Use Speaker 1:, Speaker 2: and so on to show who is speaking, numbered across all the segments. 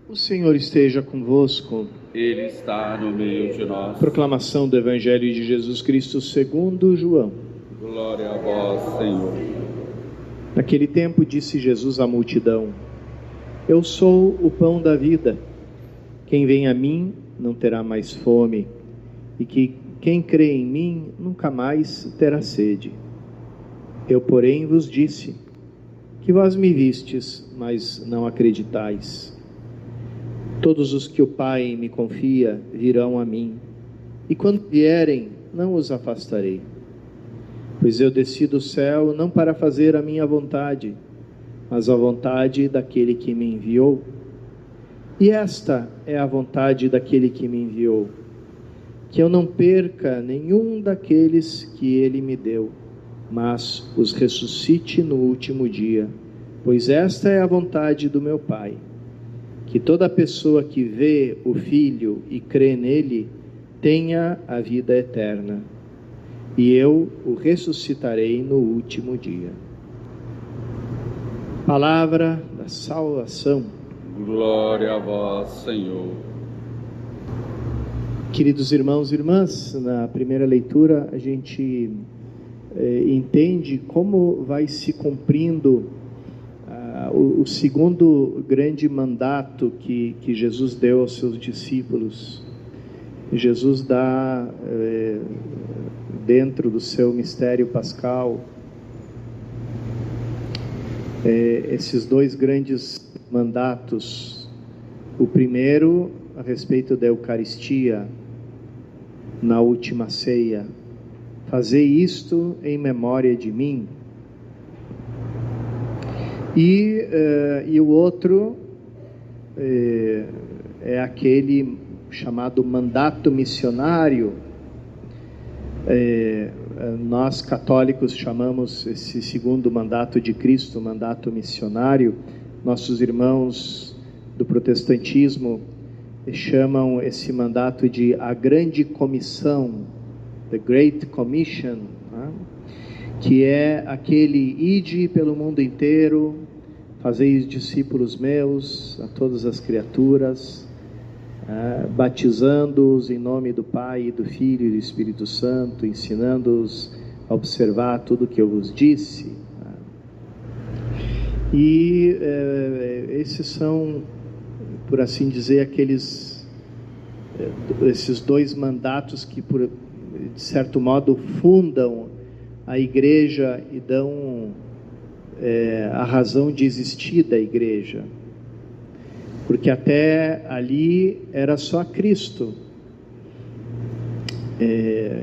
Speaker 1: O Senhor esteja convosco.
Speaker 2: Ele está no meio de nós.
Speaker 1: Proclamação do Evangelho de Jesus Cristo segundo João.
Speaker 2: Glória a vós, Senhor.
Speaker 1: Naquele tempo disse Jesus à multidão: Eu sou o pão da vida. Quem vem a mim não terá mais fome, e quem crê em mim nunca mais terá sede. Eu, porém, vos disse que vós me vistes, mas não acreditais. Todos os que o Pai me confia virão a mim, e quando vierem, não os afastarei. Pois eu desci do céu não para fazer a minha vontade, mas a vontade daquele que me enviou. E esta é a vontade daquele que me enviou, que eu não perca nenhum daqueles que ele me deu, mas os ressuscite no último dia. Pois esta é a vontade do meu Pai, que toda pessoa que vê o Filho e crê nele tenha a vida eterna, e eu o ressuscitarei no último dia. Palavra da salvação.
Speaker 2: Glória a vós, Senhor.
Speaker 1: Queridos irmãos e irmãs, na primeira leitura a gente entende como vai se cumprindo o segundo grande mandato que Jesus deu aos seus discípulos. Jesus dá, dentro do seu mistério pascal, esses dois grandes mandatos. O primeiro, a respeito da Eucaristia, na última ceia: fazei isto em memória de mim. E o outro é aquele chamado mandato missionário. Nós católicos chamamos esse segundo mandato de Cristo mandato missionário. Nossos irmãos do protestantismo chamam esse mandato de a grande comissão, the Great Commission, né? Que é aquele: ide pelo mundo inteiro, fazei discípulos meus, a todas as criaturas, batizando-os em nome do Pai, do Filho e do Espírito Santo, ensinando-os a observar tudo o que eu vos disse. E esses são, por assim dizer, esses dois mandatos que, de certo modo, fundam a igreja e dão a razão de existir da igreja, porque até ali era só Cristo.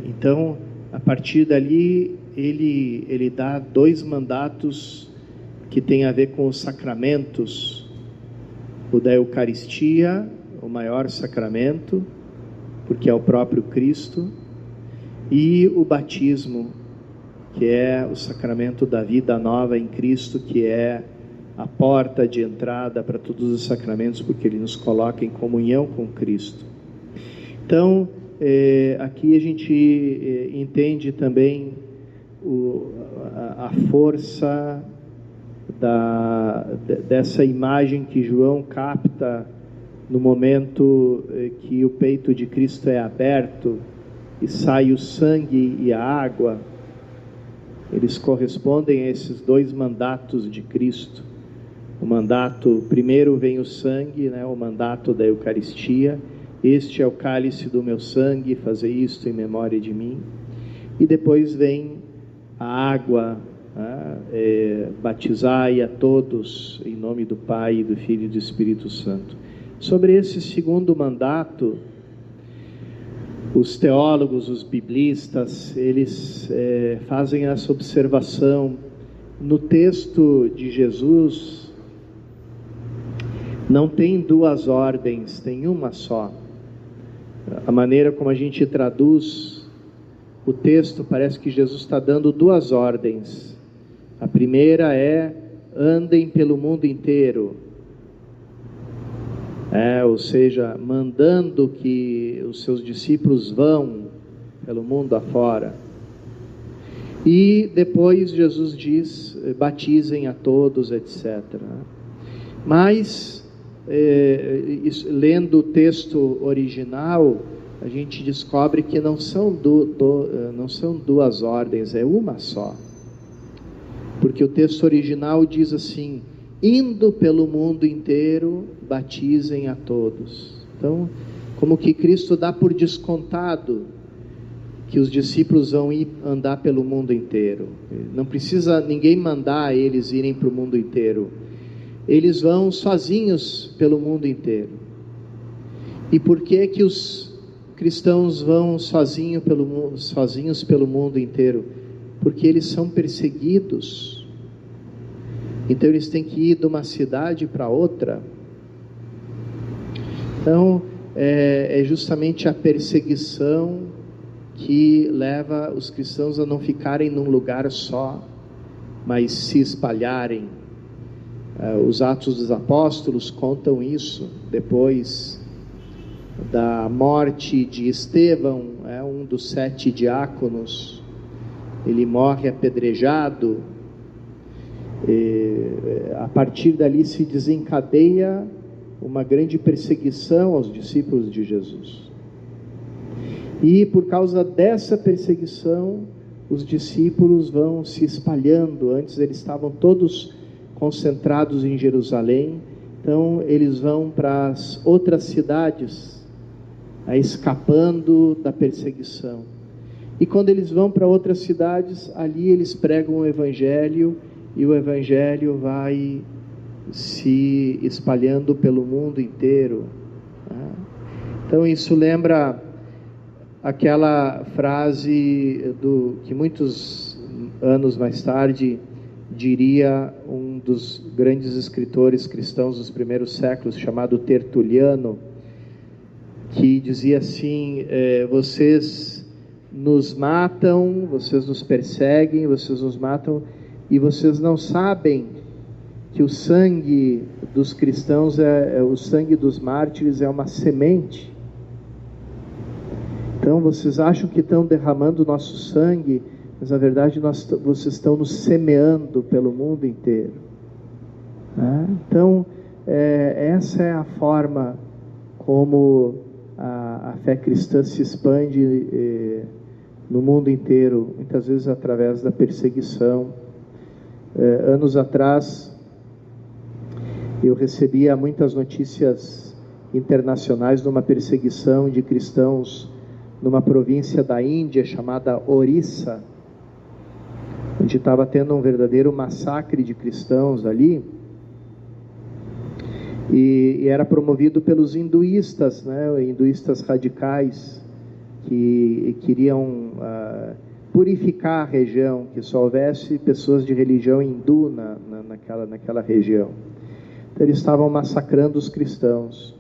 Speaker 1: Então, a partir dali, ele dá dois mandatos que têm a ver com os sacramentos: o da Eucaristia, o maior sacramento, porque é o próprio Cristo, e o batismo, que é o sacramento da vida nova em Cristo, que é a porta de entrada para todos os sacramentos, porque ele nos coloca em comunhão com Cristo. Então, aqui a gente entende também a força dessa imagem que João capta no momento que o peito de Cristo é aberto e sai o sangue e a água. Eles correspondem a esses dois mandatos de Cristo. O mandato, primeiro vem o sangue, né, o mandato da Eucaristia: este é o cálice do meu sangue, fazei isto em memória de mim. E depois vem a água, batizai a todos em nome do Pai, do Filho e do Espírito Santo. Sobre esse segundo mandato, os teólogos, os biblistas, eles fazem essa observação. No texto de Jesus, não tem duas ordens, tem uma só. A maneira como a gente traduz o texto, parece que Jesus está dando duas ordens. A primeira é: andem pelo mundo inteiro. Ou seja, mandando que os seus discípulos vão pelo mundo afora. E depois Jesus diz: batizem a todos, etc. Mas lendo o texto original, a gente descobre que não são duas ordens, é uma só. Porque o texto original diz assim: indo pelo mundo inteiro, batizem a todos. Então, como que Cristo dá por descontado que os discípulos vão andar pelo mundo inteiro. Não precisa ninguém mandar eles irem para o mundo inteiro. Eles vão sozinhos pelo mundo inteiro. E por que que os cristãos vão sozinhos pelo mundo inteiro? Porque eles são perseguidos. Então eles têm que ir de uma cidade para outra. Então é justamente a perseguição que leva os cristãos a não ficarem num lugar só, mas se espalharem. Os Atos dos Apóstolos contam isso. Depois da morte de Estevão, um dos 7 diáconos, ele morre apedrejado. A partir dali se desencadeia uma grande perseguição aos discípulos de Jesus. E por causa dessa perseguição, os discípulos vão se espalhando. Antes eles estavam todos concentrados em Jerusalém, então eles vão para as outras cidades, escapando da perseguição. E quando eles vão para outras cidades, ali eles pregam o Evangelho, e o Evangelho vai se espalhando pelo mundo inteiro. Então isso lembra aquela frase que muitos anos mais tarde diria um dos grandes escritores cristãos dos primeiros séculos, chamado Tertuliano, que dizia assim: vocês nos matam, vocês nos perseguem, vocês nos matam, e vocês não sabem que o sangue dos cristãos, o sangue dos mártires é uma semente. Então vocês acham que estão derramando o nosso sangue, mas na verdade vocês estão nos semeando pelo mundo inteiro. Então essa é a forma como a fé cristã se expande no mundo inteiro, muitas vezes através da perseguição. Anos atrás eu recebia muitas notícias internacionais de uma perseguição de cristãos numa província da Índia chamada Orissa, onde estava tendo um verdadeiro massacre de cristãos ali, e era promovido pelos hinduístas, hinduístas radicais, que queriam purificar a região, que só houvesse pessoas de religião hindu naquela região. Então eles estavam massacrando os cristãos.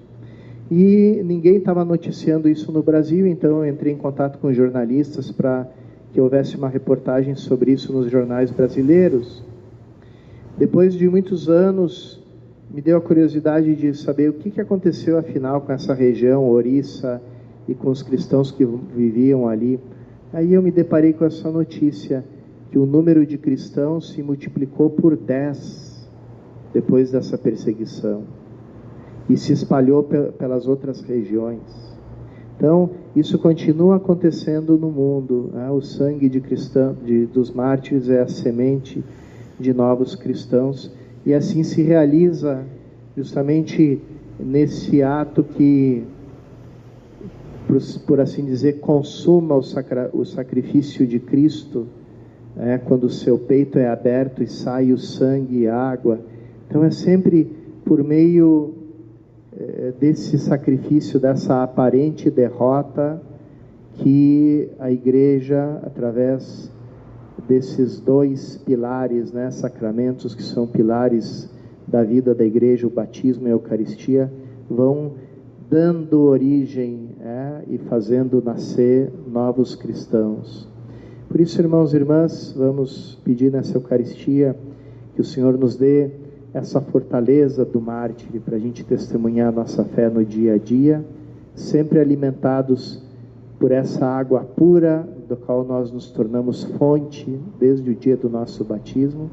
Speaker 1: E ninguém estava noticiando isso no Brasil, então eu entrei em contato com jornalistas para que houvesse uma reportagem sobre isso nos jornais brasileiros. Depois de muitos anos, me deu a curiosidade de saber o que aconteceu afinal com essa região, Orissa, e com os cristãos que viviam ali. Aí eu me deparei com essa notícia, que o número de cristãos se multiplicou por 10 depois dessa perseguição, e se espalhou pelas outras regiões. Então, isso continua acontecendo no mundo. O sangue dos mártires é a semente de novos cristãos, e assim se realiza justamente nesse ato que, por assim dizer, consuma o sacrifício de Cristo, quando o seu peito é aberto e sai o sangue e a água. Então é sempre por meio desse sacrifício, dessa aparente derrota, que a igreja, através desses 2 pilares, sacramentos que são pilares da vida da igreja, o batismo e a Eucaristia, vão dando origem e fazendo nascer novos cristãos. Por isso, irmãos e irmãs, vamos pedir nessa Eucaristia que o Senhor nos dê essa fortaleza do mártir, para a gente testemunhar a nossa fé no dia a dia, sempre alimentados por essa água pura, do qual nós nos tornamos fonte desde o dia do nosso batismo,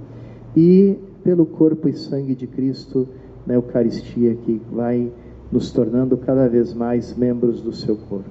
Speaker 1: e pelo corpo e sangue de Cristo, na Eucaristia que vai nos tornando cada vez mais membros do seu corpo.